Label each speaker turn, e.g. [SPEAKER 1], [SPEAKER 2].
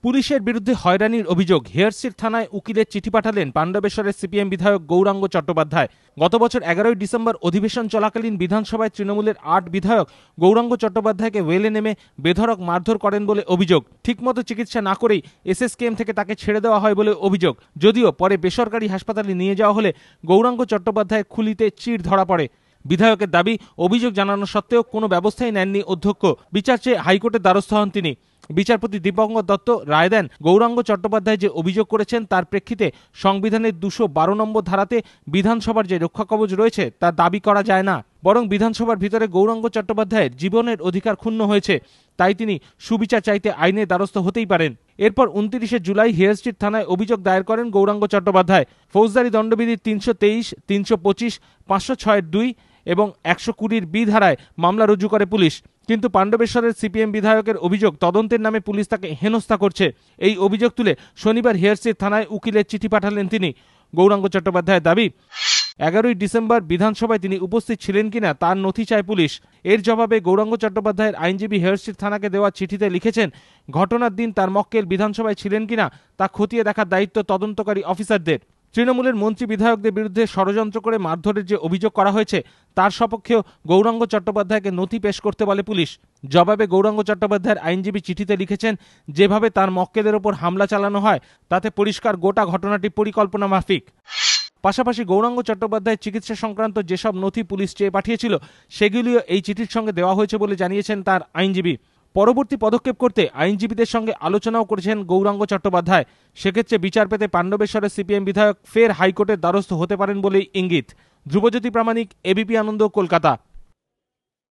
[SPEAKER 1] পুলিশের বিরুদ্ধে হয়রানির অভিযোগ, হেয়ারস্ট্রিট থানায় উকিলের চিঠি পাঠালেন পাণ্ডবেশ্বরের সিপিএম বিধায়ক গৌরাঙ্গ চট্টোপাধ্যায়। গত বছর 11ই ডিসেম্বর অধিবেশন চলাকালীন বিধানসভায় তৃণমূলের 8 বিধায়ক গৌরাঙ্গ চট্টোপাধ্যায়কে ওয়েলে নেমে বেধড়ক মারধর করেন বলে অভিযোগ। ঠিকমতো চিকিৎসা না করেই এসএসকেএম থেকে তাকে ছেড়ে দেওয়া হয় বলে অভিযোগ। যদিও পরে বেসরকারি হাসপাতালে নিয়ে যাওয়া হলে গৌরাঙ্গ চট্টোপাধ্যায়ের খুলিতে চির ধরা পড়ে। বিধায়কের দাবি, অভিযোগ জানানো সত্ত্বেও কোনো ব্যবস্থাই নেননি অধ্যক্ষ। বিচার চেয়ে হাইকোর্টের দ্বারস্থ হন তিনি। বিচারপতি দীপঙ্কর দত্ত রায় দেন, গৌরাঙ্গ চট্টোপাধ্যায় যে অভিযোগ করেছেন তার প্রেক্ষিতে সংবিধানের 212 নম্বর ধারাতে বিধানসভার যে রক্ষাকবচ রয়েছে তা দাবি করা যায় না, বরং বিধানসভার ভিতরে গৌরাঙ্গ চট্টোপাধ্যায়ের জীবনের অধিকার ক্ষুণ্ণ হয়েছে, তাই তিনি সুবিচার চাইতে আইনের দ্বারস্থ হতেই পারেন। এরপর 29 জুলাই হেয়ারস্ট্রিট থানায় অভিযোগ দায়ের করেন গৌরাঙ্গ চট্টোপাধ্যায়। ফৌজদারি দণ্ডবিধির 323, 325, 506(2) এবং 120(b) ধারায় মামলা রুজু করে পুলিশ। কিন্তু পাণ্ডবেশ্বরের সিপিএম বিধায়কের অভিযোগ, তদন্তের নামে পুলিশ তাকে হেনস্থা করছে। এই অভিযোগ তুলে শনিবার হেয়ারস্ট্রিট থানায় উকিলের চিঠি পাঠালেন তিনি। গৌরাঙ্গ চট্টোপাধ্যায়ের দাবি, 11ই ডিসেম্বর বিধানসভায় তিনি উপস্থিত ছিলেন কিনা তার নথি চায় পুলিশ। এর জবাবে গৌরাঙ্গ চট্টোপাধ্যায়ের আইনজীবী হেয়ারস্ট্রিট থানাকে দেওয়া চিঠিতে লিখেছেন, ঘটনার দিন তার মক্কেল বিধানসভায় ছিলেন কিনা তা খতিয়ে দেখার দায়িত্ব তদন্তকারী অফিসারদের। তৃণমূলের মন্ত্রী বিধায়কদের বিরুদ্ধে ষড়যন্ত্র করে মারধরের যে অভিযোগ করা হয়েছে তার সপক্ষেও গৌরাঙ্গ চট্টোপাধ্যায়কে নথি পেশ করতে বলে পুলিশ। জবাবে গৌরাঙ্গ চট্টোপাধ্যায়ের আইনজীবী চিঠিতে লিখেছেন, যেভাবে তার মক্কেলের ওপর হামলা চালানো হয় তাতে পরিষ্কার গোটা ঘটনাটি পরিকল্পনা মাফিক। পাশাপাশি গৌরাঙ্গ চট্টোপাধ্যায়ের চিকিৎসা সংক্রান্ত যেসব নথি পুলিশ চেয়ে পাঠিয়েছিল সেগুলিও এই চিঠির সঙ্গে দেওয়া হয়েছে বলে জানিয়েছেন তার আইনজীবী। পরবর্তী পদক্ষেপ করতে আইনজীবীদের সঙ্গে আলোচনাও করেছেন গৌরাঙ্গ চট্টোপাধ্যায়। সেক্ষেত্রে বিচার পেতে পাণ্ডবেশ্বরের সিপিএম বিধায়ক ফের হাইকোর্টের দ্বারস্থ হতে পারেন বলেই ইঙ্গিত। ধ্রুবজ্যোতি প্রামাণিক, এবিপি আনন্দ, কলকাতা।